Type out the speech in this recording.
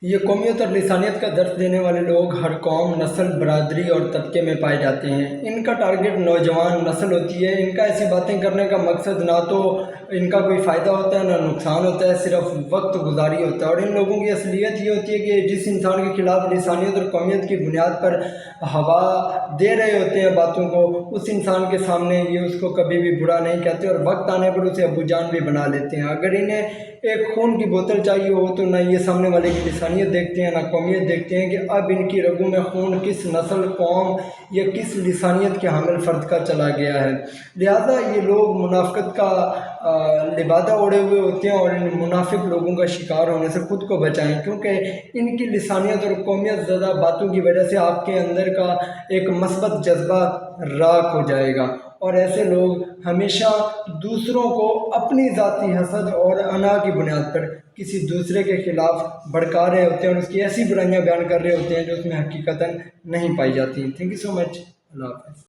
یہ قومیت اور لسانیت کا درس دینے والے لوگ ہر قوم، نسل، برادری اور طبقے میں پائے جاتے ہیں۔ ان کا ٹارگٹ نوجوان نسل ہوتی ہے۔ ان کا ایسی باتیں کرنے کا مقصد نہ تو ان کا کوئی فائدہ ہوتا ہے نہ نقصان ہوتا ہے، صرف وقت گزاری ہوتا ہے۔ اور ان لوگوں کی اصلیت یہ ہوتی ہے کہ جس انسان کے خلاف لسانیت اور قومیت کی بنیاد پر ہوا دے رہے ہوتے ہیں باتوں کو، اس انسان کے سامنے یہ اس کو کبھی بھی برا نہیں کہتے اور وقت آنے پر اسے ابو جان بھی بنا لیتے ہیں۔ اگر انہیں ایک خون کی بوتل چاہیے ہو تو نہ یہ سامنے والے کی لسانیت دیکھتے ہیں نہ قومیت دیکھتے ہیں کہ اب ان کی رگوں میں خون کس نسل، قوم یا کس لسانیت کے حامل فرد کا چلا گیا ہے۔ لہٰذا یہ لوگ منافقت کا لبادہ اوڑھے ہوئے ہوتے ہیں اور ان منافق لوگوں کا شکار ہونے سے خود کو بچائیں، کیونکہ ان کی لسانیت اور قومیت زدہ باتوں کی وجہ سے آپ کے اندر کا ایک مثبت جذبہ راکھ ہو جائے گا، اور ایسے لوگ ہمیشہ دوسروں کو اپنی ذاتی حسد اور انا کی بنیاد پر کسی دوسرے کے خلاف بھڑکا رہے ہوتے ہیں اور اس کی ایسی برائیاں بیان کر رہے ہوتے ہیں جو اس میں حقیقتاً نہیں پائی جاتی۔ تھینک یو سو مچ۔ اللہ حافظ۔